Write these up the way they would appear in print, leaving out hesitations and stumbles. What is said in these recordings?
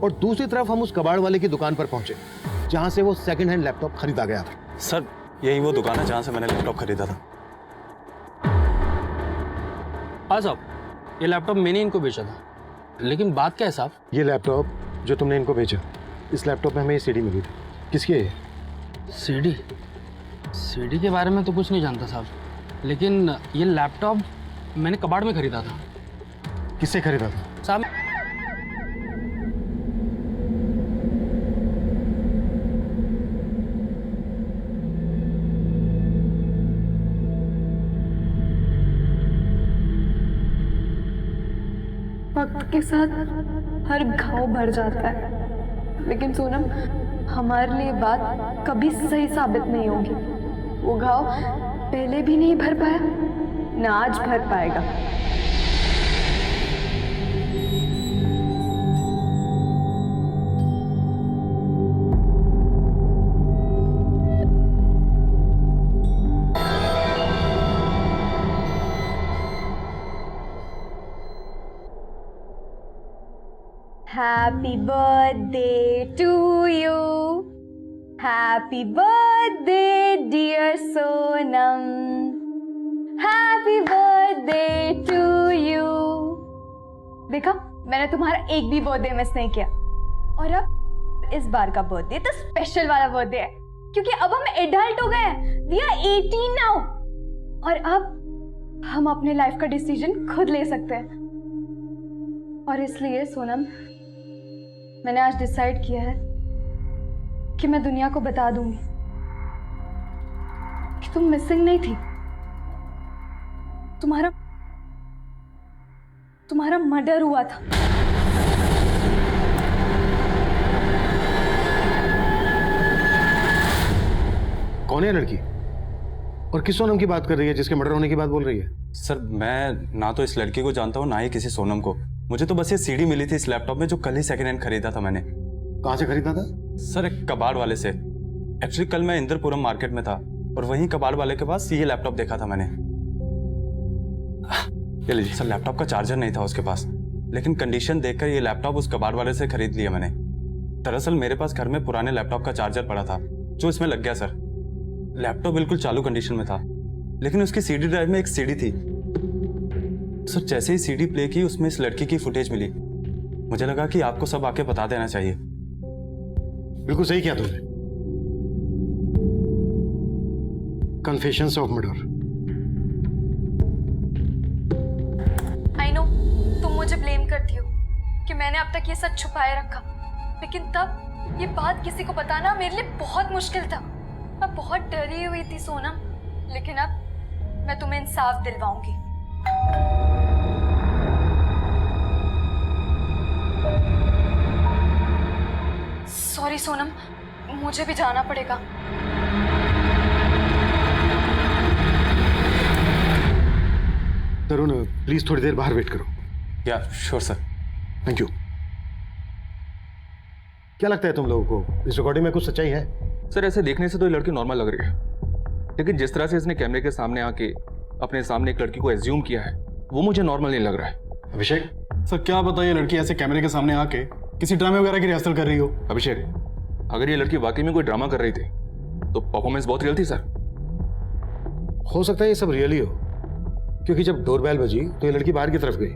और दूसरी तरफ हम उस कबाड़ वाले की दुकान पर पहुंचे जहां से वो सेकंड हैंड लैपटॉप खरीदा गया था। सर यही वो दुकान है जहां से मैंने लैपटॉप खरीदा था। हाँ साहब, ये लैपटॉप मैंने इनको बेचा था। लेकिन बात क्या है साहब? ये लैपटॉप जो तुमने इनको बेचा, इस लैपटॉप में हमें ये सीडी मिली थी। किसकी है ये? सीडी? सीडी के बारे में तो कुछ नहीं जानता साहब, लेकिन ये लैपटॉप मैंने कबाड़ में खरीदा था। किससे खरीदा था? साहब वक्त के साथ हर घाव भर जाता है, लेकिन सोनम हमारे लिए बात कभी सही साबित नहीं होगी। वो घाव पहले भी नहीं भर पाया, ना आज भर पाएगा। Happy birthday to you. Happy birthday, dear Sonam. Happy birthday to you. देखा, मैंने तुम्हारा एक भी बर्थडे मिस नहीं किया। और अब इस बार का बर्थडे तो स्पेशल वाला बर्थडे है, क्योंकि अब हम एडल्ट हो गए हैं। We are 18 now. और अब हम अपने लाइफ का डिसीजन खुद ले सकते हैं। और इसलिए सोनम, मैंने आज डिसाइड किया है कि मैं दुनिया को बता दूंगी कि तुम मिसिंग नहीं थी। तुम्हारा मर्डर हुआ था। कौन है लड़की और किस सोनम की बात कर रही है जिसके मर्डर होने की बात बोल रही है? सर मैं ना तो इस लड़की को जानता हूँ ना ही किसी सोनम को। मुझे तो बस ये सीडी मिली थी इस लैपटॉप में जो कल ही सेकंड हैंड खरीदा था मैंने। कहाँ से खरीदा था? सर एक कबाड़ वाले से। एक्चुअली कल मैं इंदरपुरम मार्केट में था और वहीं कबाड़ वाले के पास ये लैपटॉप देखा था मैंने। ये लीजिए सर, लैपटॉप का चार्जर नहीं था उसके पास, लेकिन कंडीशन देखकर ये लैपटॉप उस कबाड़ वाले से खरीद लिया मैंने। दरअसल मेरे पास घर में पुराने लैपटॉप का चार्जर पड़ा था जो इसमें लग गया सर। लैपटॉप बिल्कुल चालू कंडीशन में था, लेकिन उसकी सीडी ड्राइव में एक सीडी थी। सर जैसे ही सीडी प्ले की उसमें इस लड़की की फुटेज मिली। मुझे लगा कि आपको सब आके बता देना चाहिए। बिल्कुल सही किया तुमने। Confessions of murder. I know तुम मुझे ब्लेम करती हो कि मैंने अब तक ये सच छुपाए रखा, लेकिन तब ये बात किसी को बताना मेरे लिए बहुत मुश्किल था। मैं बहुत डरी हुई थी सोनम, लेकिन अब मैं तुम्हें इंसाफ दिलवाऊंगी। सॉरी सोनम, मुझे भी जाना पड़ेगा। तरुण प्लीज थोड़ी देर बाहर वेट करो। या श्योर सर। Thank you. क्या लगता है तुम लोगों को इस रिकॉर्डिंग में कुछ सच्चाई है? सर ऐसे देखने से तो ये लड़की नॉर्मल लग रही है, लेकिन जिस तरह से इसने कैमरे के सामने आके अपने सामने एक लड़की को एज्यूम किया है वो मुझे नॉर्मल नहीं लग रहा है। अभिषेक सर क्या पता ये लड़की ऐसे कैमरे के सामने आके किसी ड्रामे वगैरह की रिहर्सल कर रही हो। अभिषेक, अगर ये लड़की वाकई में कोई ड्रामा कर रही थी तो परफॉर्मेंस बहुत रियल थी सर। हो सकता है ये सब रियली हो, क्योंकि जब डोरबेल बजी तो ये लड़की बाहर की तरफ गई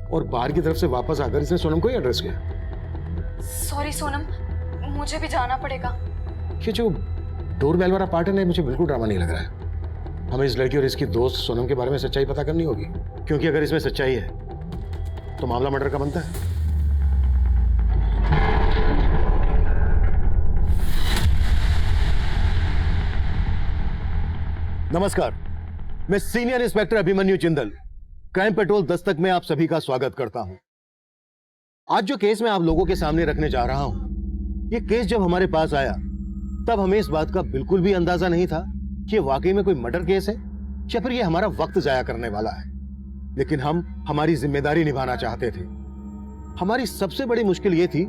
और बाहर की तरफ से वापस आकर इसने सोनम को ही एड्रेस किया। सॉरी सोनम, मुझे भी जाना पड़ेगा। ये जो डोरबेल वाला पार्ट है ना, मुझे बिल्कुल ड्रामा नहीं लग रहा है। हमें इस लड़की और इसकी दोस्त सोनम के बारे में सच्चाई पता करनी होगी, क्योंकि अगर इसमें सच्चाई है तो मामला मर्डर का बनता है। नमस्कार, मैं senior inspector Abhimanyu Jindal, crime petrol Dastak में आप सभी का स्वागत करता हूं। आज जो केस मैं आप लोगों के सामने रखने जा रहा हूं, ये केस जब हमारे पास आया तब हमें इस बात का बिल्कुल भी अंदाजा नहीं था कि वाकई में कोई मर्डर केस है या फिर ये हमारा वक्त जाया करने वाला है। लेकिन हम हमारी जिम्मेदारी निभाना चाहते थे। हमारी सबसे बड़ी मुश्किल ये थी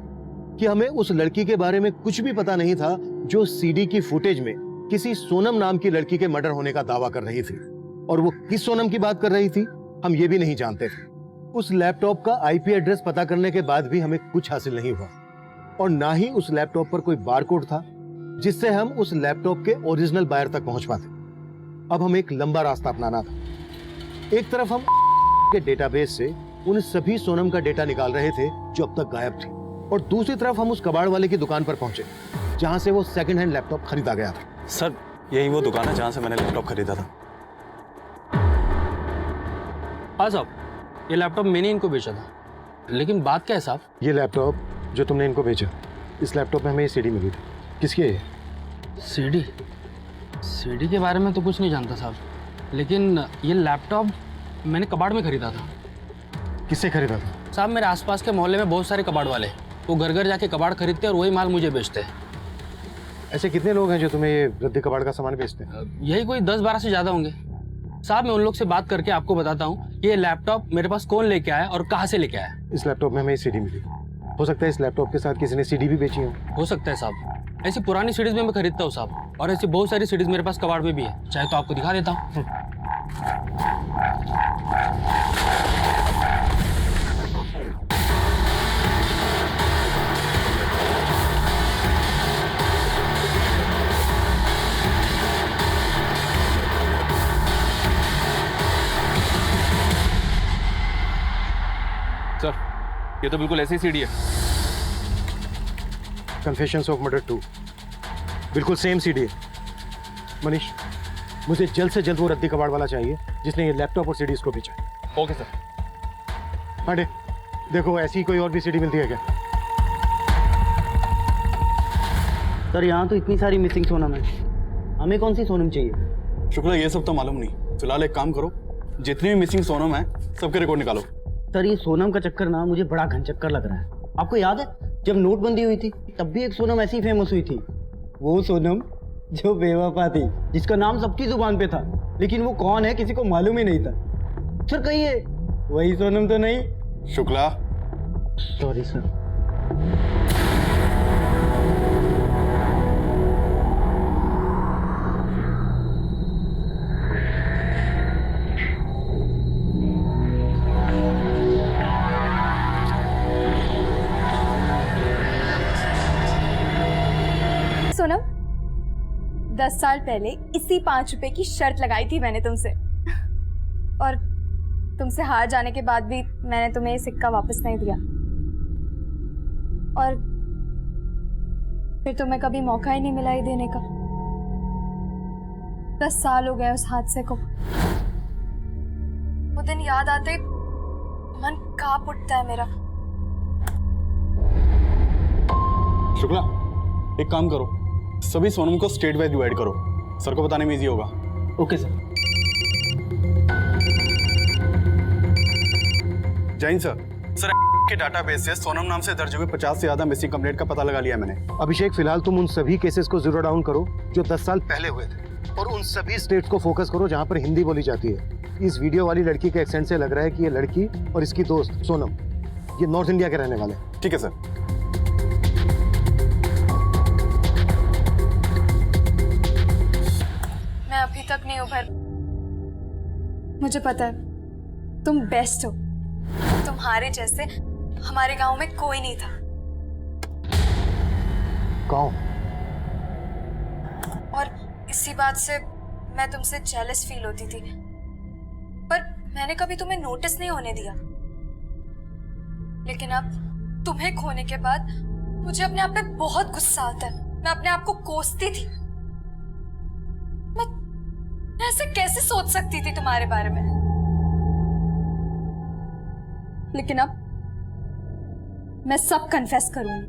कि हमें उस लड़की के बारे में कुछ भी पता नहीं था जो सीडी की फुटेज में किसी सोनम नाम की लड़की के मर्डर होने का दावा कर रही थी, और वो किस सोनम की बात कर रही थी हम ये भी नहीं जानते थे। उस लैपटॉप का आईपी एड्रेस पता करने के बाद भी हमें कुछ हासिल नहीं हुआ और ना ही उस लैपटॉप पर कोई बारकोड था जिससे हम उस लैपटॉप के ओरिजिनल बायर तक पहुंच पाते। अब हमें एक लंबा रास्ता अपनाना था। एक तरफ हम के डेटाबेस से उन सभी सोनम का डेटा निकाल रहे थे जो अब तक गायब थी, और दूसरी तरफ हम उस कबाड़ वाले की दुकान पर पहुंचे जहां से वो सेकंड हैंड लैपटॉप खरीदा गया था। सर यही वो दुकान है जहाँ से मैंने लैपटॉप खरीदा था। हाँ साहब, ये लैपटॉप मैंने इनको बेचा था। लेकिन बात क्या है साहब? ये लैपटॉप जो तुमने इनको बेचा, इस लैपटॉप में हमें ये सीडी मिली थी। किसकी है ये? सीडी? सीडी के बारे में तो कुछ नहीं जानता साहब, लेकिन ये लैपटॉप मैंने कबाड़ में खरीदा था। किससे खरीदा था? साहब मेरे आसपास के मोहल्ले में बहुत सारे कबाड़ वाले, वो घर घर जाके कबाड़ खरीदते और वही माल मुझे बेचते हैं। ऐसे कितने लोग हैं जो तुम्हें ये रद्दी कबाड़ का सामान बेचते हैं? यही कोई 10-12 से ज़्यादा होंगे साहब। मैं उन लोग से बात करके आपको बताता हूँ ये लैपटॉप मेरे पास कौन लेके आया और कहाँ से लेके आया। इस लैपटॉप में हमें ये सीडी मिली। हो सकता है इस लैपटॉप के साथ किसी ने सीडी भी बेची हो सकता है साहब। ऐसी पुरानी सीडीज में मैं खरीदता हूँ साहब, और ऐसी बहुत सारी सीडीज मेरे पास कबाड़ में भी है, चाहे तो आपको दिखा देता हूँ। सर ये तो बिल्कुल ऐसी सीडी है। कन्फेशंस ऑफ मर्डर 2 बिल्कुल सेम सीडी है। मनीष, मुझे जल्द से जल्द वो रद्दी कबाड़ वाला चाहिए जिसने ये लैपटॉप और सीडीज को बेचा। Okay sir. पांडे, देखो ऐसी कोई और भी सीडी मिलती है क्या? सर यहाँ तो इतनी सारी मिसिंग सोनम है, हमें कौन सी सोनम चाहिए? शुक्ला, ये सब तो मालूम नहीं। फिलहाल एक काम करो, जितनी भी मिसिंग सोनम है सबके रिकॉर्ड निकालो। सर ये सोनम का चक्कर ना मुझे बड़ा घन चक्कर लग रहा है। आपको याद है जब नोटबंदी हुई थी तब भी एक सोनम ऐसी फेमस हुई थी, वो सोनम जो बेवफा थी, जिसका नाम सबकी जुबान पे था, लेकिन वो कौन है किसी को मालूम ही नहीं था। सर कहिए वही सोनम तो नहीं? Shukla, sorry sir. सोनम, 10 साल पहले इसी 5 रुपए की शर्त लगाई थी मैंने तुमसे, और तुमसे हार जाने के बाद भी मैंने तुम्हें ये सिक्का वापस नहीं दिया, और फिर तुम्हें कभी मौका ही नहीं मिला ये देने का। 10 साल हो गए उस हादसे को। वो दिन याद आते मन कांप उठता है मेरा। शुक्ला, एक काम करो, सभी सोनम को स्टेट वाइज डिवाइड करो, सर को बताने में इजी होगा। Okay sir. जैन सर, के डाटाबेस से सोनम नाम से दर्ज हुए 50 से ज्यादा मिसिंग कंप्लेंट का पता लगा लिया मैंने। अभिषेक, फिलहाल तुम उन सभी केसेस को जीरो डाउन करो जो 10 साल पहले हुए थे, और उन सभी स्टेट्स को फोकस करो जहां पर हिंदी बोली जाती है। इस वीडियो वाली लड़की के एक्सेंट से लग रहा है कि ये लड़की और इसकी दोस्त सोनम ये नॉर्थ इंडिया के रहने वाले हैं। ठीक है सर। मैं अभी तक नहीं उभर। मुझे पता है तुम बेस्ट हो, तुम्हारे जैसे हमारे गांव में कोई नहीं था। गाँव? और इसी बात से मैं तुमसे जेलस फील होती थी, पर मैंने कभी तुम्हें नोटिस नहीं होने दिया। लेकिन अब तुम्हें खोने के बाद मुझे अपने आप पे बहुत गुस्सा आता है। मैं अपने आप को कोसती थी। मैं ऐसे कैसे सोच सकती थी तुम्हारे बारे में। लेकिन अब मैं सब कन्फेस करूंगी।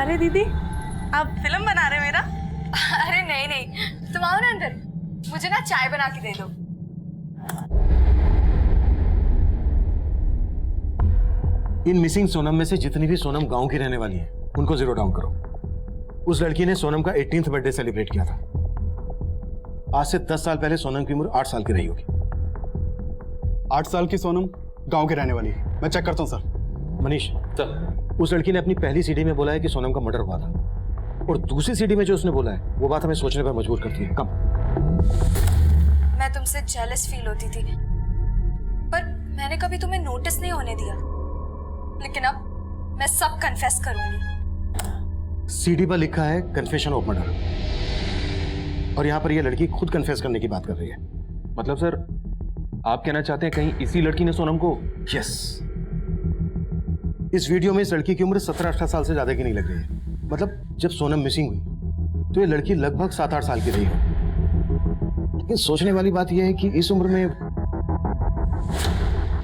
अरे दीदी, आप फिल्म बना रहे हो मेरा? अरे नहीं नहीं, तुम आओ ना अंदर, मुझे ना चाय बना के दे दो। इन मिसिंग सोनम में से जितनी भी सोनम गांव की रहने वाली है उनको जीरो डाउन करो। उस लड़की ने सोनम का 18th बर्थडे सेलिब्रेट किया था। आज से 10 साल पहले सोनम की उम्र 8 साल की रही होगी। 8 साल की सोनम गांव के रहने वाली है। मैं चेक करता हूँ सर। मनीष, सर उस लड़की ने अपनी पहली सीडी में बोला है कि सोनम का मर्डर हुआ था, और दूसरी सीडी में जो उसने बोला है वो बात हमें सोचने पर मजबूर करती है। कम। मैं तुमसे जेलस फील होती थी, पर मैंने कभी तुम्हें नोटिस नहीं होने दिया। लेकिन अब मैं सब कन्फेस करूंगी। सीडी पर लिखा है कन्फेशन ऑफ मर्डर, और यहाँ पर ये लड़की खुद कन्फेस करने की बात कर रही है। मतलब सर आप कहना चाहते हैं कहीं इसी लड़की ने सोनम को? यस। इस वीडियो में इस लड़की की उम्र 17-18 साल से ज्यादा की नहीं लग रही है। मतलब जब सोनम मिसिंग हुई तो ये लड़की लगभग 7-8 साल की रही है। लेकिन सोचने वाली बात यह है कि इस उम्र में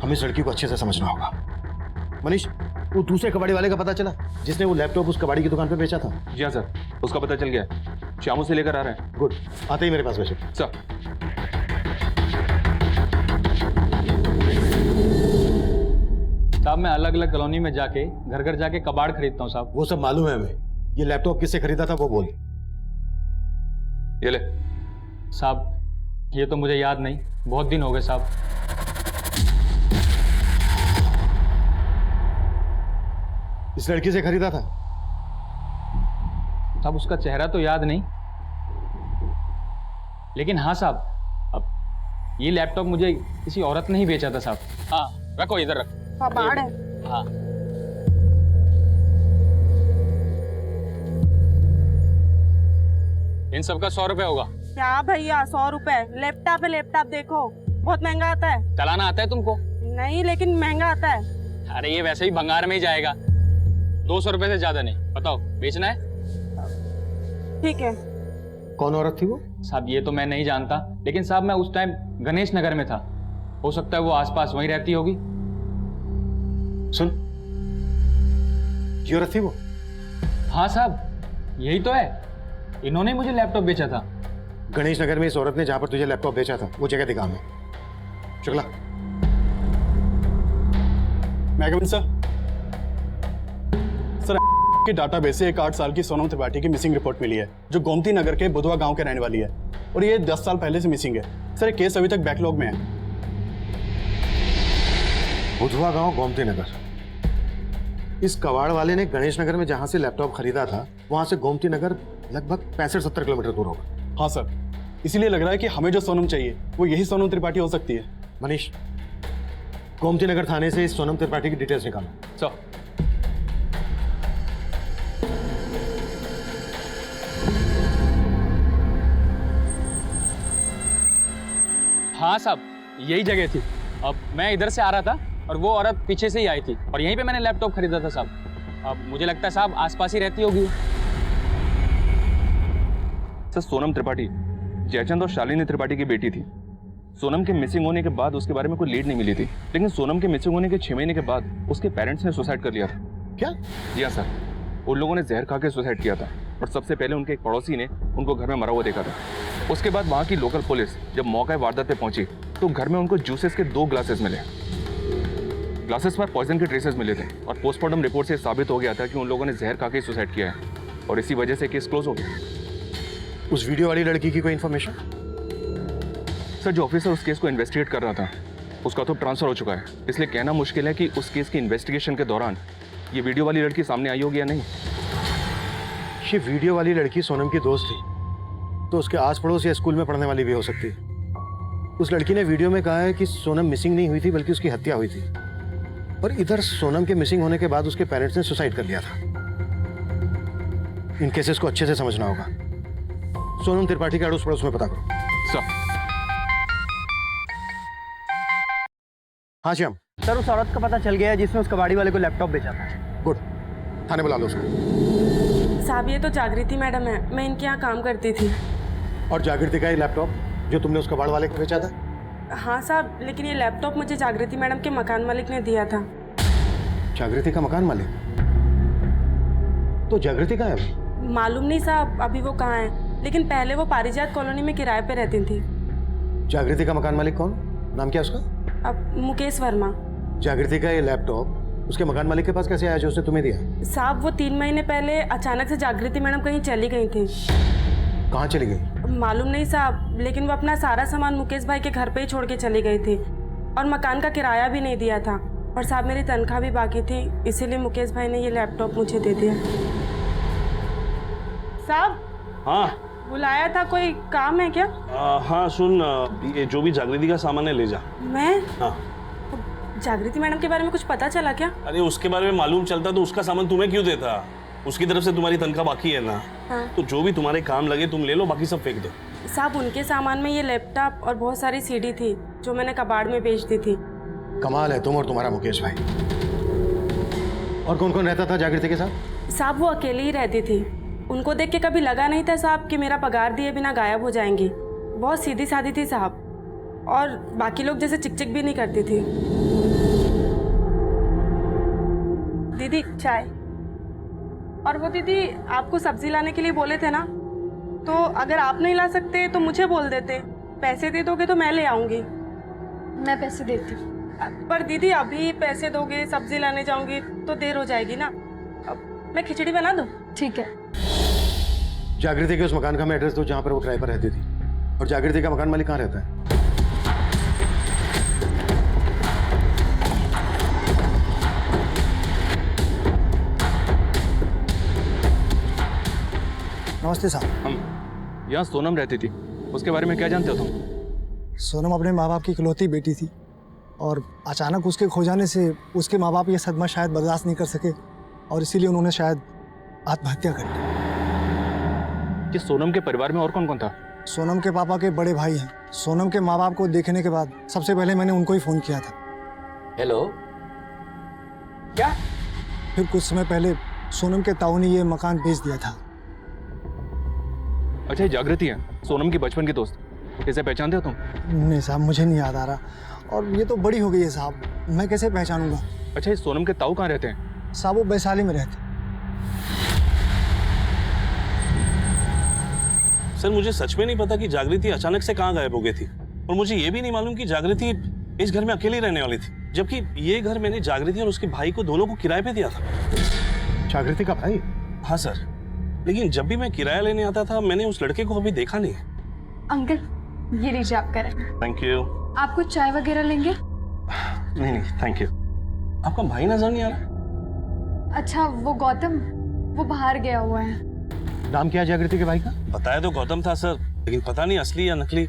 हमें इस लड़की को अच्छे से समझना होगा। मनीष, वो दूसरे कबाड़ी वाले का पता चला जिसने वो लैपटॉप उस कबाड़ी की दुकान पे बेचा था? जी हाँ सर, उसका पता चल गया। शामू से लेकर आ रहे हैं। गुड, आते ही मेरे पास भेजो। सर साहब मैं अलग अलग कॉलोनी में जाके घर घर जाके कबाड़ खरीदता हूँ साहब। वो सब मालूम है हमें। ये लैपटॉप किससे खरीदा था वो बोल। ये ले। साहब ये तो मुझे याद नहीं, बहुत दिन हो गए साहब। इस लड़की से खरीदा था? साहब उसका चेहरा तो याद नहीं, लेकिन हाँ साहब अब ये लैपटॉप मुझे किसी औरत ने ही बेचा था साहब। हाँ रखो, इधर रखो। कबाड़ है। हाँ इन सबका 100 रुपए होगा। क्या भैया 100 रुपए? लैपटॉप है, लैपटॉप देखो बहुत महंगा आता है। चलाना आता है तुमको? नहीं, लेकिन महंगा आता है। अरे ये वैसे ही भंगार में ही जाएगा, 200 रुपए से ज्यादा नहीं। बताओ बेचना है? ठीक है। कौन औरत थी वो? साहब ये तो मैं नहीं जानता, लेकिन साहब मैं उस टाइम गणेश नगर में था, हो सकता है वो आसपास वहीं रहती होगी। सुन, ये औरत थी वो? हाँ साहब यही तो है, इन्होंने मुझे लैपटॉप बेचा था। गणेश नगर में इस औरत ने जहां पर तुझे लैपटॉप बेचा था वो जगह दिखा हमें। शुक्ला। मैं कमिंग सर? सर के डाटाबेस से एक 8 साल की सोनम त्रिपाठी की मिसिंग रिपोर्ट मिली है, जो गोमती नगर के बुधवा गांव के रहने वाली है, और ये 10 साल पहले से मिसिंग है। सर ये केस अभी तक बैकलॉग में है। बुधवा गांव, गोमती नगर। इस कबाड़ वाले ने गणेश नगर में जहां से लैपटॉप खरीदा था वहां से गोमती नगर लगभग 65-70 किलोमीटर दूर होगा। हाँ सर, इसीलिए लग रहा है कि हमें जो सोनम चाहिए वो यही सोनम त्रिपाठी हो सकती है। मनीष, गोमती नगर थाने से इस सोनम त्रिपाठी की डिटेल्स निकालो। सर हाँ साहब यही जगह थी। अब मैं इधर से आ रहा था और वो औरत पीछे से ही आई थी, और यहीं पे मैंने लैपटॉप खरीदा था साहब। अब मुझे लगता है साहब आसपास ही रहती होगी। सर सोनम त्रिपाठी जयचंद और शालिनी त्रिपाठी की बेटी थी। सोनम के मिसिंग होने के बाद उसके बारे में कोई लीड नहीं मिली थी, लेकिन सोनम के मिसिंग होने के 6 महीने के बाद उसके पेरेंट्स ने सुसाइड कर लिया था। क्या? जी हाँ सर, उन लोगों ने जहर खा के सुसाइड किया था, और सबसे पहले उनके एक पड़ोसी ने उनको घर में मरा हुआ देखा था। उसके बाद वहाँ की लोकल पुलिस जब मौका वारदात पे पहुंची तो घर में उनको जूसेस के 2 ग्लासेस मिले। ग्लासेस पर पॉइजन के ट्रेसेस मिले थे, और पोस्टमार्टम रिपोर्ट से साबित हो गया था कि उन लोगों ने जहर खा के सुसाइड किया है, और इसी वजह से केस क्लोज हो गया। उस वीडियो वाली लड़की की कोई इंफॉर्मेशन? सर जो ऑफिसर उस केस को इन्वेस्टिगेट कर रहा था उसका तो ट्रांसफर हो चुका है, इसलिए कहना मुश्किल है कि उस केस की इन्वेस्टिगेशन के दौरान ये वीडियो वाली लड़की सामने आई होगी या नहीं। ये वीडियो वाली लड़की सोनम की दोस्त थी, तो उसके आस पड़ोस या स्कूल में पढ़ने वाली भी हो सकती है। उस लड़की ने वीडियो में कहा है कि सोनम मिसिंग नहीं हुई थी बल्कि उसकी हत्या हुई थी, और इधर सोनम के मिसिंग होने के बाद उसके पेरेंट्स ने सुसाइड कर लिया था। इन केसेस को अच्छे से समझना होगा। सोनम त्रिपाठी के अड़ोस पड़ोस में पता करो। सर हाँ श्याम। सर उस औरत का पता चल गया है जिसने उस कबाड़ी वाले को लैपटॉप बेचा था। गुड, थाने बुला लो उसको। साहब ये तो जागृति मैडम है, मैं इनके यहाँ काम करती थी। और जागृति का ये लैपटॉप जो तुमने उस कबाड़ वाले को बेचा था? हाँ साहब, लेकिन ये लैपटॉप मुझे जागृति मैडम के मकान मालिक ने दिया था। जागृति का मकान मालिक? तो जागृति कहाँ है? मालूम नहीं साहब अभी वो कहाँ है, लेकिन पहले वो पारिजात कॉलोनी में किराए पे रहती थी। जागृति का मकान मालिक कौन? नाम क्या उसका? अब मुकेश वर्मा। जागृति का ये लैपटॉप उसके मकान मालिक के पास कैसे आया जो उसने तुम्हें दिया? साहब वो 3 महीने पहले अचानक से जागृति मैडम कहीं चली गई थी। कहाँ चली गई? मालूम नहीं साहब, लेकिन वो अपना सारा सामान मुकेश भाई के घर पे ही छोड़ के चली गई थी, और मकान का किराया भी नहीं दिया था, और साहब मेरी तनख्वाह भी बाकी थी, इसीलिए मुकेश भाई ने ये लैपटॉप मुझे दे दिया। साहब हाँ बुलाया था, कोई काम है क्या? हाँ सुन, ये जो भी जागृति का सामान है ले जा। मैं? हाँ। जागृति मैडम के बारे में कुछ पता चला क्या? अरे उसके बारे में मालूम चलता तो उसका सामान तुम्हें क्यों देता? उसकी तरफ से तुम्हारी तनख्वाह बाकी है ना। हाँ। तो जो भी तुम्हारे काम लगे तुम ले लो, बाकी सब फेंक दो। साहब उनके सामान में ये लैपटॉप और बहुत सारी सीडी थी जो मैंने कबाड़ में बेच दी थी। कमाल है तुम और तुम्हारा मुकेश भाई। और कौन कौन रहता था जागृति के साथ? साहब वो अकेली ही रहती थी। उनको देख के कभी लगा नहीं था साहब कि मेरा पगार दिए बिना गायब हो जाएंगी। बहुत सीधी सादी थी साहब, और बाकी लोग जैसे चिक भी नहीं करती थी। दीदी चाय। और वो दीदी आपको सब्जी लाने के लिए बोले थे ना, तो अगर आप नहीं ला सकते तो मुझे बोल देते, पैसे दे दोगे तो मैं ले आऊंगी। मैं पैसे देती हूँ। पर दीदी अभी पैसे दोगे, सब्जी लाने जाऊंगी तो देर हो जाएगी ना। अब मैं खिचड़ी बना दूं? ठीक है। जागृति के उस मकान का मैं एड्रेस दो जहां पर वो किराए पर रहती थी। और जागृति का मकान मालिक कहाँ रहता है? नमस्ते साहब। हम यहाँ सोनम रहती थी, उसके बारे में क्या जानते हो तुम? सोनम अपने माँ बाप की इकलौती बेटी थी और अचानक उसके खो जाने से उसके माँ बाप ये सदमा शायद बर्दाश्त नहीं कर सके और इसीलिए उन्होंने शायद आत्महत्या कर ली। कि सोनम के परिवार में और कौन कौन था? सोनम के पापा के बड़े भाई हैं। सोनम के माँ बाप को देखने के बाद सबसे पहले मैंने उनको ही फ़ोन किया था। हेलो, क्या? फिर कुछ समय पहले सोनम के ताऊ ने ये मकान बेच दिया था। अच्छा, ये जागृति है, सोनम की बचपन की दोस्त। इसे पहचानते हो तुम? नहीं साहब, मुझे नहीं याद आ रहा, और ये तो बड़ी हो गई है साहब, मैं कैसे पहचानूंगा? अच्छा, ये सोनम के ताऊ कहाँ रहते हैं? साहब वो वैशाली में रहते। सर मुझे सच में नहीं पता कि जागृति अचानक से कहाँ गायब हो गई थी, और मुझे ये भी नहीं मालूम कि जागृति इस घर में अकेली रहने वाली थी, जबकि ये घर मैंने जागृति और उसके भाई को दोनों को किराए पे दिया था। जागृति का भाई? हाँ सर, लेकिन जब भी मैं किराया लेने आता था मैंने उस लड़के को अभी देखा नहीं। अंकल ये लीजिए आपका रंग। Thank you. आप कुछ चाय वगैरह लेंगे? नहीं थैंक यू। आपका भाई नजर नहीं आ रहा? अच्छा वो गौतम, वो बाहर गया हुआ है। नाम क्या है जागृति के भाई का? बताया तो गौतम था सर, लेकिन पता नहीं असली या नकली।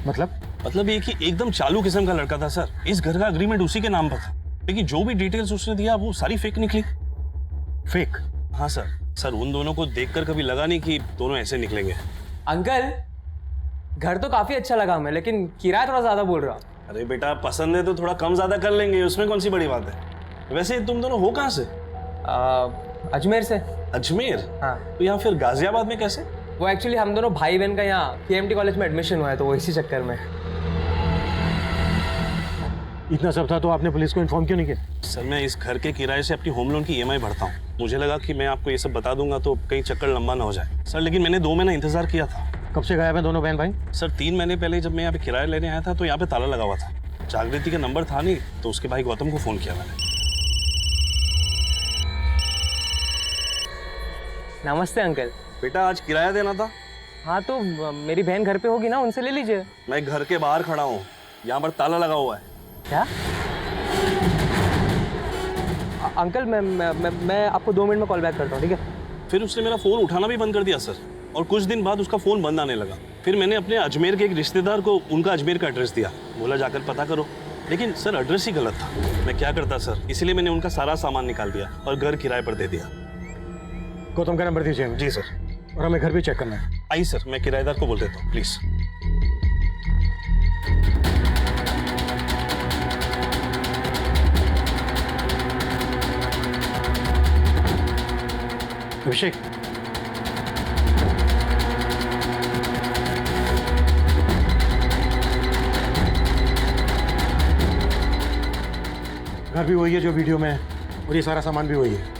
मतलब ये कि एकदम चालू किस्म का लड़का था सर। इस घर का अग्रीमेंट उसी के नाम पर था, लेकिन जो भी डिटेल्स उसने दिया वो सारी फेक निकली। फेक? हाँ सर उन दोनों को देखकर कभी लगा नहीं कि दोनों ऐसे निकलेंगे। अंकल घर तो काफी अच्छा लगा हमें, लेकिन किराया थोड़ा ज्यादा बोल रहा। अरे बेटा पसंद है तो थोड़ा कम ज्यादा कर लेंगे, उसमें कौन सी बड़ी बात है। वैसे तुम दोनों हो कहाँ से? अजमेर से। अजमेर? हाँ। तो यहाँ फिर गाजियाबाद में कैसे? वो एक्चुअली हम दोनों भाई बहन का यहाँ KMT कॉलेज में एडमिशन हुआ है, तो वो इसी चक्कर में। इतना सब था तो आपने पुलिस को इन्फॉर्म क्यों नहीं किया? सर मैं इस घर के किराए से अपनी होम लोन की EMI भरता हूँ। मुझे लगा कि मैं आपको ये सब बता दूंगा तो कहीं चक्कर लंबा ना हो जाए सर, लेकिन मैंने 2 महीना इंतजार किया था। कब से गायब हैं दोनों बहन भाई? सर 3 महीने पहले जब मैं यहाँ पे किराया लेने आया था तो यहाँ पे ताला लगा हुआ था। जागृति का नंबर था नहीं, तो उसके भाई गौतम को फोन किया मैंने। नमस्ते अंकल। बेटा आज किराया देना था। हाँ तो मेरी बहन घर पे होगी ना, उनसे ले लीजिए। मैं घर के बाहर खड़ा हूँ, यहाँ पर ताला लगा हुआ है। क्या? अंकल मैं आपको 2 मिनट में कॉल बैक करता हूँ, ठीक है? फिर उसने मेरा फ़ोन उठाना भी बंद कर दिया सर, और कुछ दिन बाद उसका फ़ोन बंद आने लगा। फिर मैंने अपने अजमेर के एक रिश्तेदार को उनका अजमेर का एड्रेस दिया, बोला जाकर पता करो, लेकिन सर एड्रेस ही गलत था। मैं क्या करता सर, इसलिए मैंने उनका सारा सामान निकाल दिया और घर किराए पर दे दिया। गौतम का नंबर दीजिए। जी सर। और हमें घर भी चेक करना है। आई सर, मैं किराएदार को बोल देता हूँ प्लीज़। अभिषेक, घर भी वही है जो वीडियो में है, और ये सारा सामान भी वही है।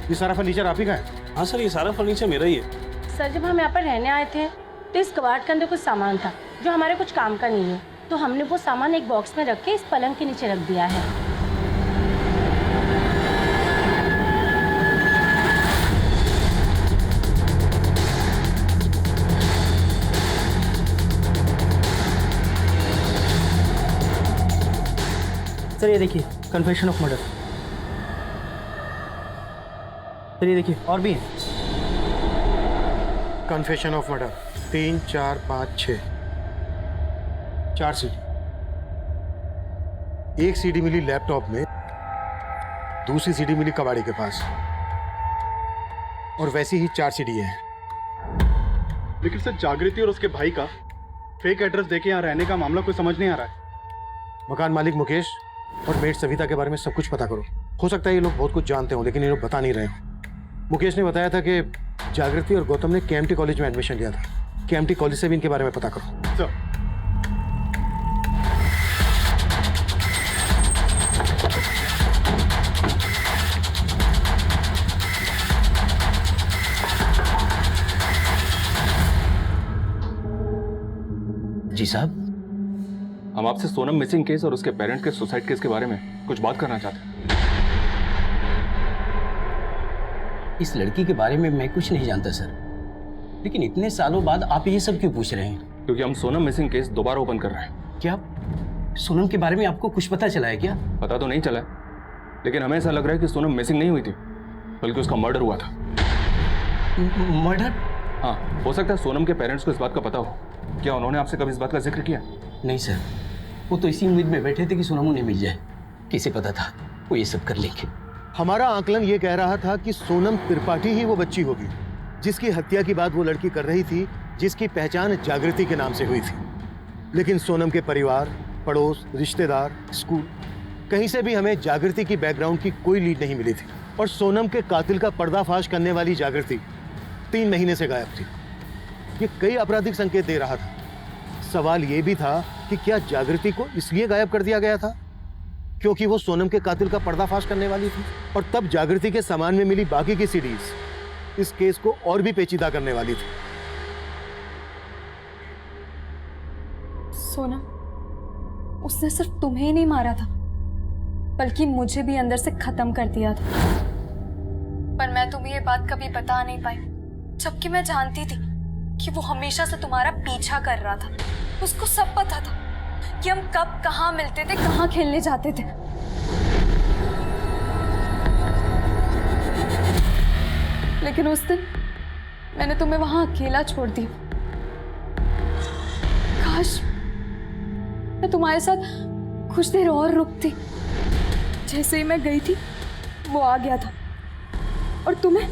ये सारा फर्नीचर आप ही का है? हाँ सर, ये सारा फर्नीचर मेरा ही है। सर जब हम यहाँ पर रहने आए थे तो इस कबाड़ के अंदर कुछ सामान था जो हमारे कुछ काम का नहीं है, तो हमने वो सामान एक बॉक्स में रख के इस पलंग के नीचे रख दिया है। सर ये देखिए, कन्फेशन ऑफ मर्डर। सर ये देखिए, और भी है। Confession of murder 3, 4, 5, 6 4 CD. एक सीडी मिली लैपटॉप में, दूसरी सीडी मिली कबाड़ी के पास, और वैसी ही 4 सीडी है। लेकिन सर जागृति और उसके भाई का फेक एड्रेस देके यहाँ रहने का मामला कोई समझ नहीं आ रहा है। मकान मालिक मुकेश और मेड सविता के बारे में सब कुछ पता करो। हो सकता है ये लोग बहुत कुछ जानते हो लेकिन ये लोग बता नहीं रहे हो। मुकेश ने बताया था कि जागृति और गौतम ने केएमटी कॉलेज में एडमिशन लिया था। केएमटी कॉलेज से भी इनके बारे में पता करो। सर जी साहब, हम आपसे सोनम मिसिंग केस और उसके पेरेंट के सुसाइड केस के बारे में कुछ बात करना चाहते हैं। इस लड़की के बारे में मैं कुछ नहीं जानता सर, लेकिन इतने सालों बाद आप ये सब क्यों पूछ रहे हैं? क्योंकि हम सोनम मिसिंग केस दोबारा ओपन कर रहे हैं। क्या सोनम के बारे में आपको कुछ पता चला है क्या? पता तो नहीं चला है, लेकिन हमें ऐसा लग रहा है कि सोनम मिसिंग नहीं हुई थी, बल्कि उसका मर्डर हुआ था। मर्डर? हाँ, हो सकता है सोनम के पेरेंट्स को इस बात का पता हो। क्या उन्होंने आपसे कभी इस बात का जिक्र किया? नहीं सर, वो तो इसी उम्मीद में बैठे थे कि सोनम उन्हें मिल जाए। किसे पता था वो ये सब कर लेंगे। हमारा आकलन ये कह रहा था कि सोनम त्रिपाठी ही वो बच्ची होगी जिसकी हत्या की बात वो लड़की कर रही थी, जिसकी पहचान जागृति के नाम से हुई थी। लेकिन सोनम के परिवार, पड़ोस, रिश्तेदार, स्कूल, कहीं से भी हमें जागृति की बैकग्राउंड की कोई लीड नहीं मिली थी। और सोनम के कातिल का पर्दाफाश करने वाली जागृति 3 महीने से गायब थी। ये कई आपराधिक संकेत दे रहा था। सवाल ये भी था कि क्या जागृति को इसलिए गायब कर दिया गया था क्योंकि वो सोनम के कातिल का पर्दाफाश करने वाली थी, और तब जागृति के सामान में मिली बाकी की सीडीज इस केस को और भी पेचीदा करने वाली थी। सोनम, उसने सिर्फ तुम्हें ही नहीं मारा था, बल्कि मुझे भी अंदर से खत्म कर दिया था। पर मैं तुम्हें ये बात कभी बता नहीं पाई, जबकि मैं जानती थी कि वो हमेशा से तुम्हारा पीछा कर रहा था। उसको सब पता था कि हम कब कहाँ मिलते थे, कहाँ खेलने जाते थे। लेकिन उस दिन मैंने तुम्हें वहां अकेला छोड़ दिया। काश मैं तुम्हारे साथ कुछ देर और रुकती। जैसे ही मैं गई थी वो आ गया था और तुम्हें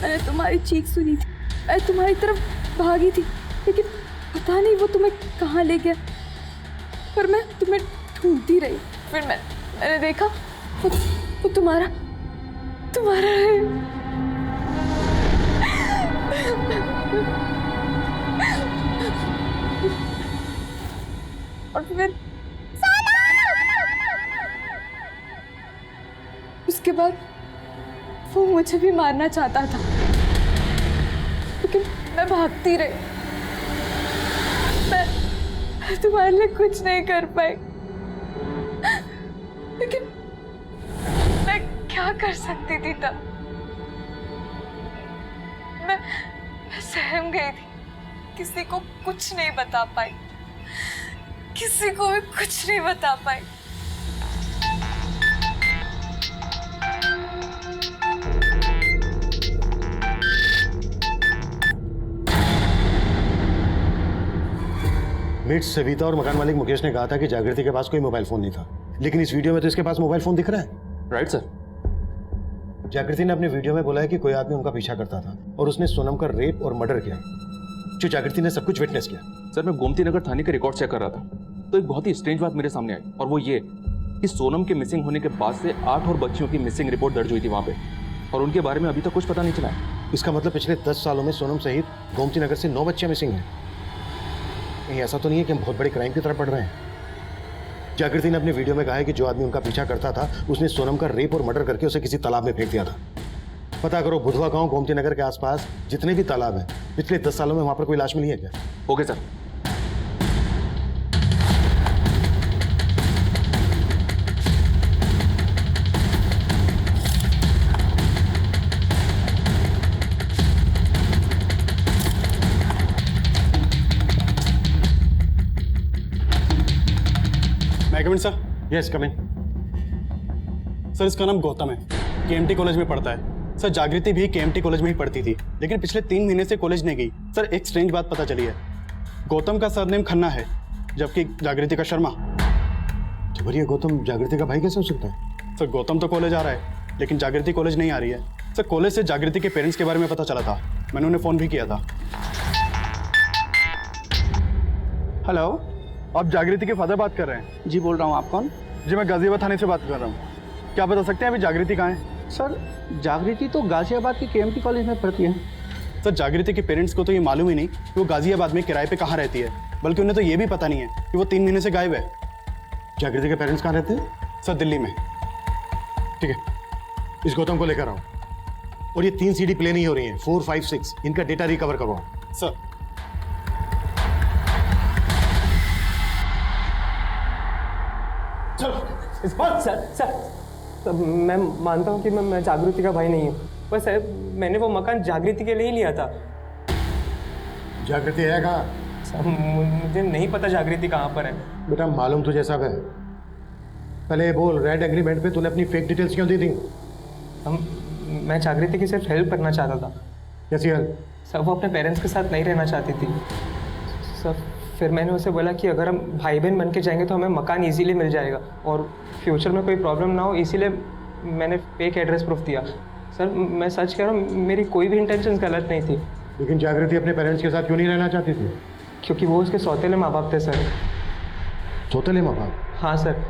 मैंने तुम्हारी चीख सुनी थी। मैं तुम्हारी तरफ भागी थी, लेकिन पता नहीं वो तुम्हें कहाँ ले गया। पर मैं तुम्हें ढूंढती रही। फिर मैंने देखा वो तुम्हारा है। और फिर उसके बाद वो मुझे भी मारना चाहता था, लेकिन मैं भागती रही। मैं तुम्हारे लिए कुछ नहीं कर पाई, लेकिन मैं क्या कर सकती थी तब? मैं सहम गई थी। किसी को कुछ नहीं बता पाई, किसी को भी कुछ नहीं बता पाई। मेट सविता और मकान मालिक मुकेश ने कहा था कि जागृति के पास कोई मोबाइल फोन नहीं था, लेकिन इस वीडियो में तो इसके पास मोबाइल फोन दिख रहा है। Right sir. जागृति ने अपने वीडियो में बोला है कि कोई आदमी उनका पीछा करता था और उसने सोनम का रेप और मर्डर किया, जो जागृति ने सब कुछ विटनेस किया। सर, मैं गोमती नगर थाने के रिकॉर्ड चेक कर रहा था तो एक बहुत ही स्ट्रेंज बात मेरे सामने आई, और वो ये कि सोनम के मिसिंग होने के बाद से 8 और बच्चियों की मिसिंग रिपोर्ट दर्ज हुई थी वहाँ पे, और उनके बारे में अभी तक कुछ पता नहीं चला है। इसका मतलब पिछले 10 सालों में सोनम सहित गोमती नगर से 9 बच्चियां मिसिंग हैं। कहीं ऐसा तो नहीं है कि हम बहुत बड़े क्राइम की तरफ बढ़ रहे हैं? जागृति ने अपने वीडियो में कहा है कि जो आदमी उनका पीछा करता था उसने सोनम का रेप और मर्डर करके उसे किसी तालाब में फेंक दिया था। पता करो बुधवा गांव गोमती नगर के आसपास जितने भी तालाब हैं, पिछले 10 सालों में वहां पर कोई लाश मिली है क्या? Okay sir. मैं मिनट सर। यस कम इन। सर इसका नाम गौतम है, केएमटी कॉलेज में पढ़ता है। सर जागृति भी केएमटी कॉलेज में ही पढ़ती थी, लेकिन पिछले 3 महीने से कॉलेज नहीं गई। सर एक स्ट्रेंज बात पता चली है, गौतम का सरनेम खन्ना है जबकि जागृति का शर्मा। तो बोलिए गौतम जागृति का भाई कैसे हो सकता है? सर गौतम तो कॉलेज आ रहा है लेकिन जागृति कॉलेज नहीं आ रही है। सर कॉलेज से जागृति के पेरेंट्स के बारे में पता चला था, मैंने उन्हें फ़ोन भी किया था। हेलो, आप जागृति के फादर बात कर रहे हैं? जी बोल रहा हूँ, आप कौन? जी मैं गाजियाबाद थाने से बात कर रहा हूँ। क्या बता सकते हैं अभी जागृति कहाँ है? सर जागृति तो गाजियाबाद के केएमटी कॉलेज में पढ़ती है। सर जागृति के पेरेंट्स को तो ये मालूम ही नहीं कि वो गाजियाबाद में किराए पे कहाँ रहती है, बल्कि उन्हें तो ये भी पता नहीं है कि वो 3 महीने से गायब है। जागृति के पेरेंट्स कहाँ रहते हैं? सर दिल्ली में। ठीक है, इस गौतम को लेकर आओ और ये 3 सीडी प्ले नहीं हो रही हैं, 4, 5, 6 इनका डेटा रिकवर करवाओ। सर सर मैं मानता हूँ कि मैं जागृति का भाई नहीं हूँ, पर सर मैंने वो मकान जागृति के लिए ही लिया था। जागृति है कहाँ? सर मुझे नहीं पता जागृति कहाँ पर है। बेटा मालूम तुझे सब है, पहले ये बोल रेड एग्रीमेंट पे तूने अपनी फेक डिटेल्स क्यों दी थी? मैं जागृति की सिर्फ हेल्प करना चाहता था। कैसी हेल्प? सर वो अपने पेरेंट्स के साथ नहीं रहना चाहती थी सर। फिर मैंने उसे बोला कि अगर हम भाई बहन बन के जाएंगे तो हमें मकान इजीली मिल जाएगा और फ्यूचर में कोई प्रॉब्लम ना हो, इसीलिए मैंने फेक एड्रेस प्रूफ दिया। सर मैं सच कह रहा हूँ, मेरी कोई भी इंटेंशन गलत नहीं थी। लेकिन जागृति अपने पेरेंट्स के साथ क्यों नहीं रहना चाहती थी? क्योंकि वो उसके सौतेले माँ बाप थे सर। सौतेले माँ बाप? हाँ सर,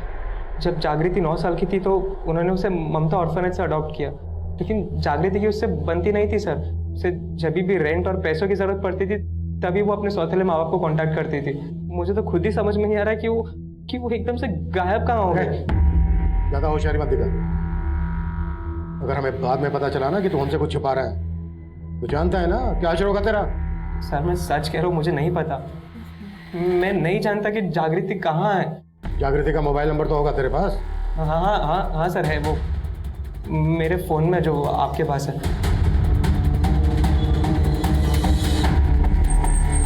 जब जागृति 9 साल की थी तो उन्होंने उसे ममता ऑर्फनेज से अडॉप्ट किया, लेकिन जागृति की उससे बनती नहीं थी सर। उसे जब भी रेंट और पैसों की ज़रूरत पड़ती थी तभी वो अपने सौतेले माँ बाप को कांटेक्ट करती थी। मुझे तो खुद ही समझ में नहीं आ रहा है कि वो एकदम से गायब कहाँ हो गए। ज़्यादा होशियारी मत दिखा। अगर हमें बाद में पता चला ना कि तू हमसे कुछ छुपा रहा है तो जानता है ना क्या शुरू होगा तेरा। सर मैं सच कह रहा हूँ, मुझे नहीं पता। मैं नहीं जानता कि जागृति कहाँ है। जागृति का मोबाइल नंबर तो होगा तेरे पास? हाँ सर है, वो मेरे फ़ोन में जो आपके पास है।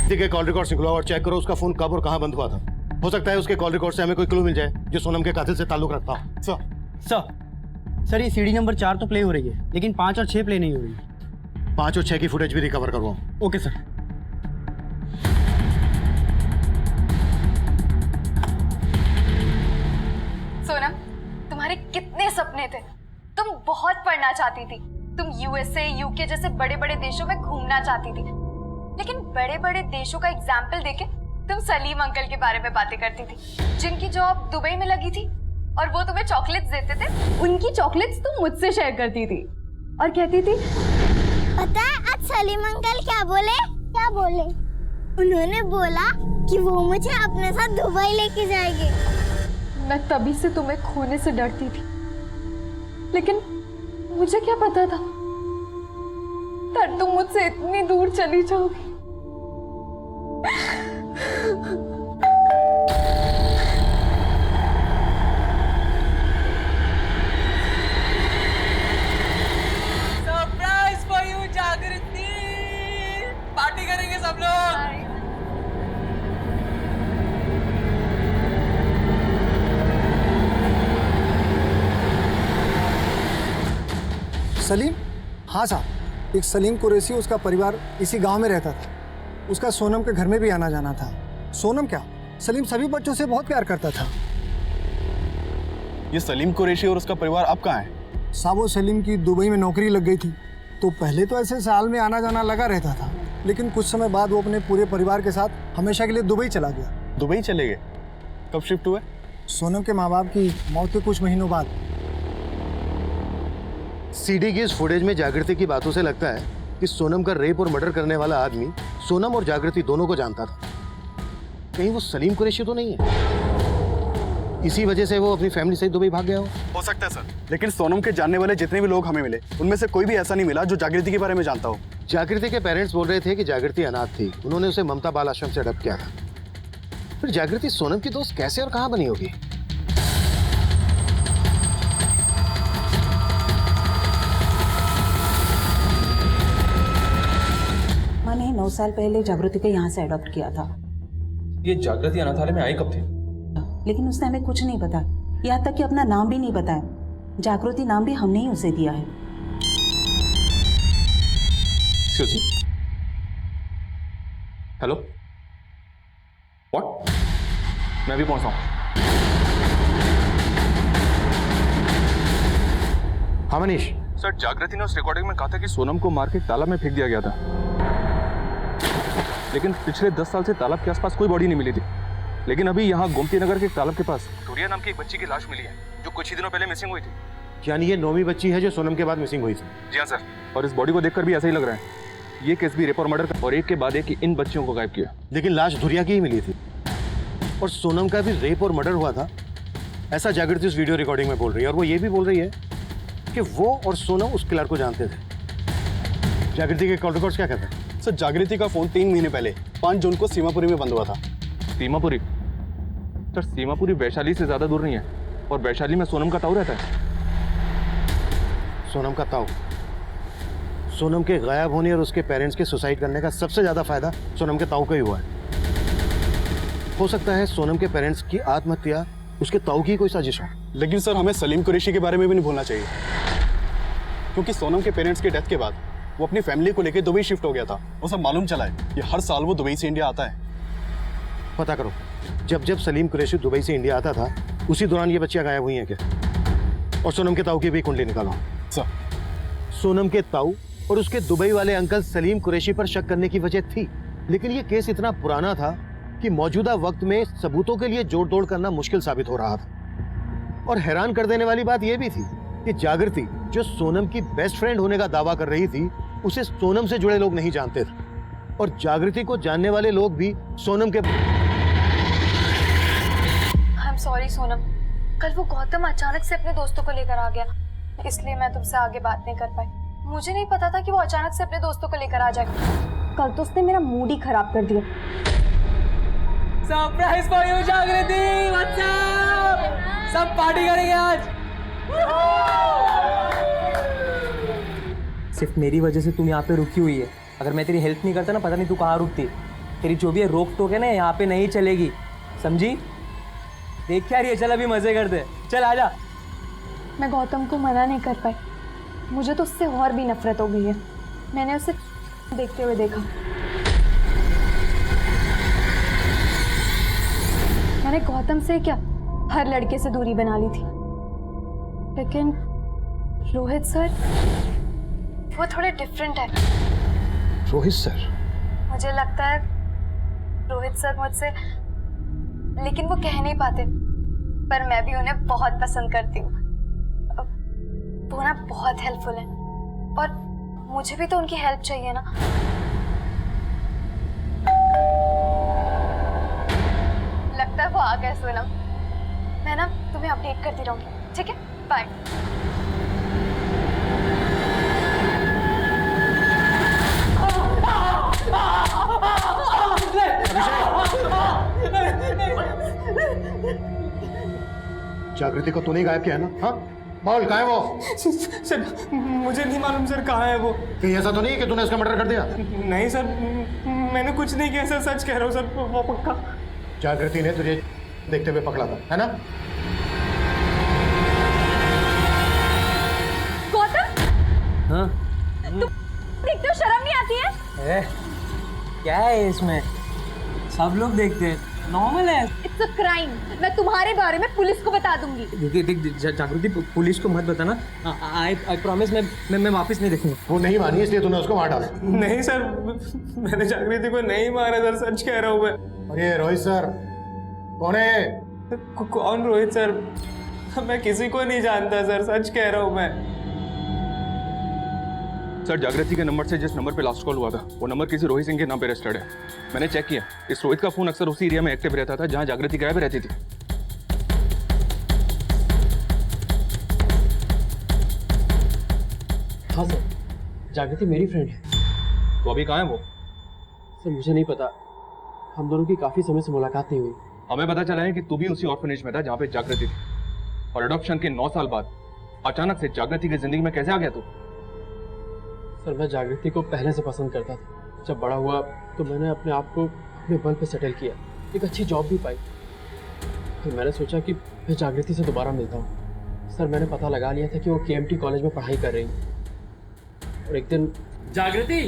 ठीक है, कॉल रिकॉर्ड निकलवाओ और चेक करो उसका फोन कब और कहाँ बंद हुआ था। हो सकता है उसके कॉल रिकॉर्ड से हमें कोई क्लू मिल जाए जो सोनम के कातिल से ताल्लुक रखता हो। सर ये सीडी नंबर 4 तो प्ले हो रही है, लेकिन 5 और 6 प्ले नहीं हो रही। 5 और 6 की फुटेज भी रिकवर करवाओ। Okay sir. सोनम, तुम्हारे कितने सपने थे। तुम बहुत पढ़ना चाहती थी, तुम यूएसए यूके जैसे बड़े बड़े देशों में घूमना चाहती थी, लेकिन बड़े बड़े देशों का एग्जाम्पल देके तुम सलीम अंकल के बारे में बातें करती थी जिनकी जॉब दुबई में लगी थी और वो तुम्हें चॉकलेट्स देते थे। उनकी चॉकलेट्स तुम मुझसे शेयर करती थी और कहती थी पता है आज सलीम अंकल क्या बोले? क्या बोले? उन्होंने बोला कि वो मुझे अपने साथ दुबई लेके जाएंगे। मैं तभी से तुम्हें खोने से डरती थी, लेकिन मुझे क्या पता था तब तुम मुझसे इतनी दूर चली जाओगी। सरप्राइज फॉर यू जागृति, पार्टी करेंगे सब लोग। सलीम? हाँ साहब, एक सलीम कुरैशी, उसका परिवार इसी गांव में रहता था। उसका सोनम के घर में भी आना जाना था। सोनम क्या, सलीम सभी बच्चों से बहुत प्यार करता था। ये सलीम कुरैशी और उसका परिवार अब कहाँ है? साबो सलीम की दुबई में नौकरी लग गई थी, तो पहले तो ऐसे साल में आना जाना लगा रहता था, लेकिन कुछ समय बाद वो अपने पूरे परिवार के साथ हमेशा के लिए दुबई चला गया। दुबई चले गए? कब शिफ्ट हुए? सोनम के माँ बाप की मौत के कुछ महीनों बाद। सीडी की इस फुटेज में जागृति की बातों से लगता है कि सोनम का रेप और मर्डर करने वाला आदमी सोनम और जागृति दोनों को जानता था। कहीं वो सलीम कुरैशी तो नहीं है? इसी वजह से वो अपनी फैमिली से दुबई भाग गया हो सकता है सर, लेकिन सोनम के जानने वाले जितने भी लोग हमें मिले उनमें से कोई भी ऐसा नहीं मिला जो जागृति के बारे में जानता हो। जागृति के पेरेंट्स बोल रहे थे कि जागृति अनाथ थी, उन्होंने उसे ममता बाल आश्रम से अडॉप्ट किया था। फिर जागृति सोनम की दोस्त कैसे और कहाँ बनी होगी? मैंने 9 साल पहले जागृति को यहाँ से अडॉप्ट किया था। ये जागृति अनाथालय में आई कब थी? लेकिन उसने हमें कुछ नहीं बताया, यहाँ तक कि अपना नाम भी नहीं बताया। जागृति नाम भी हमने ही उसे दिया है। Hello, what? मैं भी पहुंचा हूं। हाँ मनीष। सर, जागृति ने उस रिकॉर्डिंग में कहा था कि सोनम को मार के तालाब में फेंक दिया गया था, लेकिन पिछले 10 साल से तालाब के आसपास कोई बॉडी नहीं मिली थी। लेकिन अभी यहाँ गोमती नगर के तालाब के पास धुरिया नाम की एक बच्ची की लाश मिली है, जो कुछ ही दिनों पहले मिसिंग हुई थी। यानी ये 9वीं बच्ची है जो सोनम के बाद मिसिंग हुई थी? जी हाँ सर, और इस बॉडी को देखकर भी ऐसा ही लग रहा है। ये केस भी रेप और मर्डर का, और एक के बाद एक इन बच्चियों को गायब किया। लेकिन लाश धुरिया की ही मिली थी और सोनम का भी रेप और मर्डर हुआ था, ऐसा जागृति उस वीडियो रिकॉर्डिंग में बोल रही है। और वो ये भी बोल रही है कि वो और सोनम उस किलर को जानते थे। जागृति के कॉल रिकॉर्ड्स क्या कहते हैं? सर, जागृति का फोन 3 महीने पहले 5 जून को सीमापुरी में बंद हुआ था। सीमापुरी? सर, सीमापुरी वैशाली से ज्यादा दूर नहीं है, और वैशाली में सोनम का ताऊ रहता है। सोनम का ताऊ? सोनम के गायब होने और उसके पेरेंट्स के सुसाइड करने का सबसे ज्यादा फायदा सोनम के ताऊ का ही हुआ है। हो सकता है सोनम के पेरेंट्स की आत्महत्या उसके ताऊ की कोई साजिश हो। लेकिन सर, हमें सलीम कुरैशी के बारे में भी नहीं भूलना चाहिए, क्योंकि सोनम के पेरेंट्स के डेथ के बाद वो अपनी फैमिली को लेकर दुबई शिफ्ट हो गया था। उसे मालूम चला है कि हर साल वो दुबई से इंडिया आता है। पता करो, जब जब सलीम कुरैशी दुबई से इंडिया आता था उसी दौरान ये बच्चियां गायब हुई हैं क्या? और सोनम के ताऊ की भी कुंडली निकालो। सर, सोनम के ताऊ और उसके दुबई वाले अंकल सलीम कुरैशी पर शक करने की वजह थी, लेकिन ये केस इतना पुराना था कि मौजूदा वक्त में सबूतों के लिए जोड़ तोड़ करना मुश्किल साबित हो रहा था। और हैरान कर देने वाली बात यह भी थी कि जागृति, जो सोनम की बेस्ट फ्रेंड होने का दावा कर रही थी, उसे सोनम से जुड़े लोग नहीं जानते थे। और जागृति को जानने वाले लोग भी सोनम के। आई एम सॉरी सोनम, कल वो गौतम अचानक से अपने दोस्तों को लेकर आ गया, इसलिए मैं तुमसे आगे बात नहीं कर पाई। मुझे नहीं पता था कि वो अचानक से अपने दोस्तों को लेकर आ जाएगा। कल तो उसने मेरा मूड ही खराब कर दिया। सरप्राइज फॉर यू जागृति, व्हाट्स अप? सब पार्टी करेंगे आज। सिर्फ मेरी वजह से तुम यहाँ पे रुकी हुई है। अगर मैं तेरी हेल्प नहीं करता ना, पता नहीं तू कहाँ रुकती। तेरी जो भी है रोक टोक है ना, यहाँ पे नहीं चलेगी, समझी? देख क्या रही है, चल अभी मजे करते, चल आजा। मैं गौतम को मना नहीं कर पाई, मुझे तो उससे और भी नफरत हो गई है। मैंने उसे देखते हुए देखा, मैंने गौतम से क्या हर लड़के से दूरी बना ली थी, लेकिन रोहित सर वो थोड़े डिफरेंट है। रोहित सर? मुझे लगता है रोहित सर मुझसे, लेकिन वो कह नहीं पाते, पर मैं भी उन्हें बहुत पसंद करती हूँ। वो ना बहुत हेल्पफुल है और मुझे भी तो उनकी हेल्प चाहिए ना। लगता है वो आ गए सोनम। मैं ना तुम्हें अपडेट करती रहूंगी, ठीक है? बाय। जागृति को तूने गायब किया है ना? हाँ बोल, कहाँ है वो? सर, मुझे नहीं मालूम सर कहाँ है वो। कहीं ऐसा तो नहीं कि तूने उसका मर्डर कर दिया? नहीं सर, मैंने कुछ नहीं किया सर, सच कह रहा हूँ सर, वो पक्का। जागृति ने तुझे देखते हुए पकड़ा था, है ना? गौतम, हाँ? देखते हो शर्म नहीं आती है? क्या है इसमें? सब लोग देखते हैं, नॉर्मल है। It's a crime. मैं तुम्हारे बारे में पुलिस को बता दूंगी। देख जागृति, पुलिस को मत बताना। आई प्रॉमिस, मैं वापस नहीं देखूंगा। वो नहीं मानी इसलिए तूने उसको मार डाला? नहीं सर, मैंने जागृति को नहीं मारा सर, सच कह रहा हूँ मैं। अरे रोहित सर, कौन है? कौन रोहित सर? मैं किसी को नहीं जानता सर, सच कह रहा हूँ मैं। सर, जागृति के नंबर से जिस नंबर पे लास्ट कॉल हुआ था, वो नंबर किसी रोहित सिंह के नाम पे रजिस्टर्ड है। मैंने चेक किया, इस रोहित का फोन अक्सर उसी एरिया में एक्टिव रहता था जहां जागृति गायब रहती थी। हाँ सर, जागृति मेरी फ्रेंड है। तो अभी कहाँ है वो? सर मुझे नहीं पता, हम दोनों की काफी समय से मुलाकात नहीं हुई। हमें पता चला है कि तू भी उसी ऑर्फनेज में था जहाँ पे जागृति थी, और अडॉप्शन के 9 साल बाद अचानक से जागृति की जिंदगी में कैसे आ गया तू? सर मैं जागृति को पहले से पसंद करता था। जब बड़ा हुआ तो मैंने अपने आप को अपने बल पे सेटल किया, एक अच्छी जॉब भी पाई। तो मैंने सोचा कि मैं जागृति से दोबारा मिलता हूँ। सर मैंने पता लगा लिया था कि वो केएमटी कॉलेज में पढ़ाई कर रही है और एक दिन जागृति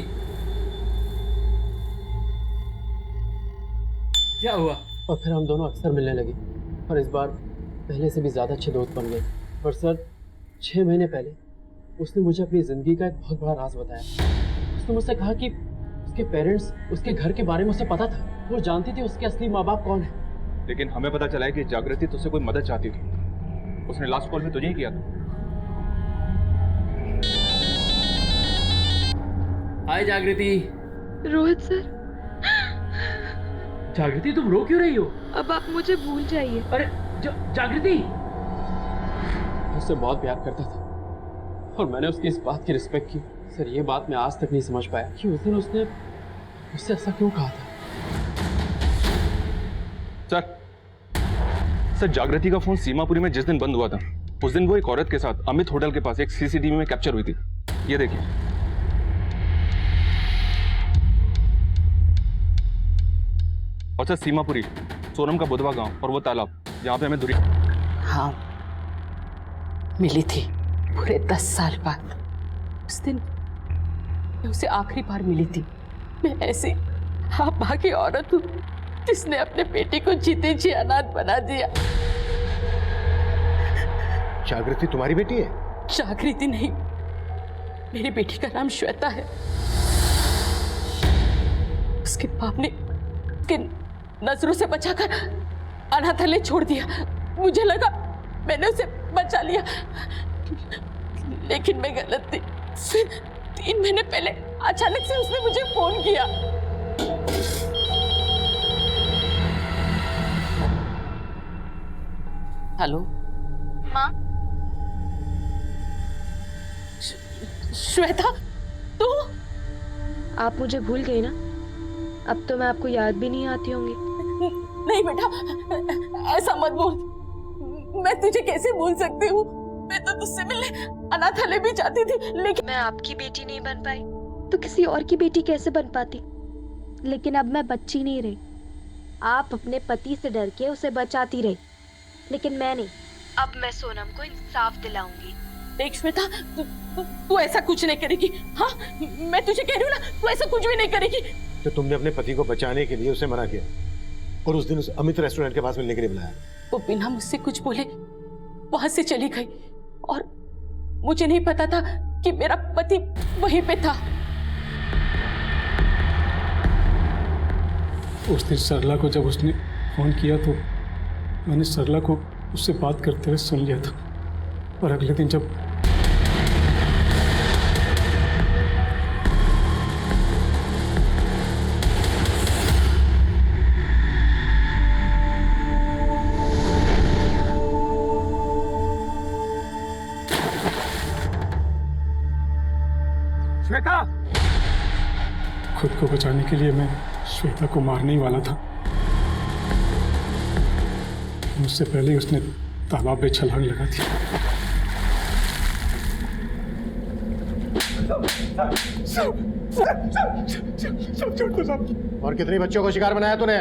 क्या हुआ? और फिर हम दोनों अक्सर मिलने लगे और इस बार पहले से भी ज़्यादा अच्छे दोस्त बन गए। और सर 6 महीने पहले उसने मुझे अपनी ज़िंदगी का एक बहुत बड़ा राज बताया। उसने मुझसे कहा कि उसके पेरेंट्स उसके घर के बारे में उसे पता था, वो जानती थी उसके असली माँ बाप कौन है। लेकिन हमें पता चला है कि जागृति तुझसे कोई मदद चाहती थी। उसने लास्ट कॉल में तुझे ही किया था। हाय जागृति। रोहित सर, जागृति तुम रो क्यों रही हो? अब आप मुझे भूल जाइए। अरे जागृति, उससे बहुत प्यार करता था और मैंने उसकी इस बात की रिस्पेक्ट की। सर ये बात मैं आज तक नहीं समझ पाया कि उस दिन उसने मुझसे ऐसा क्यों कहा था। सर जागृति का फोन सीमापुरी में जिस दिन बंद हुआ था, उस दिन वो एक औरत के साथ अमित होटल के पास एक सीसीटीवी में कैप्चर हुई थी। ये देखिए। और सर सीमापुरी, सोनम का बुधवा गांव और वो तालाब जहां पे हमें दूरी। हाँ, मिली थी पूरे 10 साल बाद। उस दिन मैं उसे आखिरी बार मिली थी। मैं ऐसी भागी औरत हूँ जिसने अपने बेटे को जीते जी अनाथ बना दिया। जागृति तुम्हारी बेटी है? जागृति नहीं, मेरी बेटी का नाम श्वेता है। उसके बाप ने उसके नजरों से बचाकर अनाथालय छोड़ दिया। मुझे लगा मैंने उसे बचा लिया, लेकिन मैं गलत थी। फिर 3 महीने पहले अचानक से उसने मुझे फोन किया। हेलो माँ। श्वेता, तू? आप मुझे भूल गई ना? अब तो मैं आपको याद भी नहीं आती होंगी। नहीं बेटा, ऐसा मत बोल। मैं तुझे कैसे भूल सकती हूँ? मैं तो तुझसे मिलने अनाथालय भी जाती थी, लेकिन मैं आपकी बेटी नहीं बन पाई तो किसी और की बेटी कैसे बन पाती? लेकिन अब मैं बच्ची नहीं रही। आप अपने पति से डर के उसे बचाती रही, लेकिन मैं नहीं। अब मैं सोनम को इंसाफ दिलाऊंगी। देख श्वेता, तू ऐसा कुछ नहीं करेगी। हाँ, मैं तुझे कह रही हूँ ना, तू ऐसा कुछ भी नहीं करेगी। तो तुमने अपने पति को बचाने के लिए उसे मना किया और उस दिन उस अमित रेस्टोरेंट के पास मिलने के लिए बुलाया। वो बिना मुझसे कुछ बोले वहां से चली गई और मुझे नहीं पता था कि मेरा पति वहीं पे था। उस दिन सरला को जब उसने फोन किया तो मैंने सरला को उससे बात करते हुए सुन लिया था। और अगले दिन जब श्वेता, खुद को बचाने के लिए मैं श्वेता को मारने ही वाला था। मुझसे पहले ही उसने तालाब में छलांग लगा दी। और कितने बच्चों को शिकार बनाया तूने?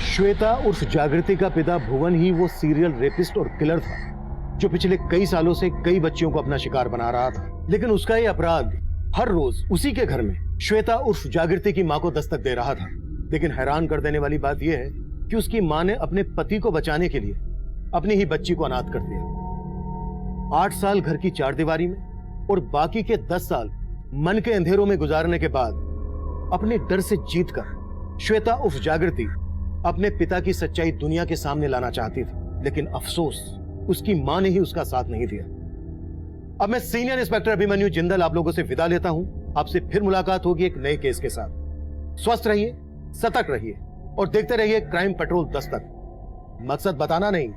श्वेता उर्फ जागृति का पिता भुवन ही वो सीरियल रेपिस्ट और किलर था जो पिछले कई सालों से कई बच्चियों को अपना शिकार बना रहा था। लेकिन उसका ये अपराध हर रोज उसी के घर में श्वेता उर्फ जागृति की मां को दस्तक दे रहा था। लेकिन हैरान कर देने वाली बात यह है कि उसकी मां ने अपने पति को बचाने के लिए अपनी ही बच्ची को अनाथ कर दिया। 8 साल घर की चारदीवारी में और बाकी के 10 साल मन के अंधेरों में गुजारने के बाद अपने डर से जीतकर श्वेता उर्फ जागृति अपने पिता की सच्चाई दुनिया के सामने लाना चाहती थी। लेकिन अफसोस, उसकी मां ने ही उसका साथ नहीं दिया। अब मैं सीनियर इंस्पेक्टर अभिमन्यु जिंदल आप लोगों से विदा लेता हूं। आपसे फिर मुलाकात होगी एक नए केस के साथ। स्वस्थ रहिए, सतर्क रहिए और देखते रहिए क्राइम पेट्रोल दस्तक। मकसद बताना नहीं,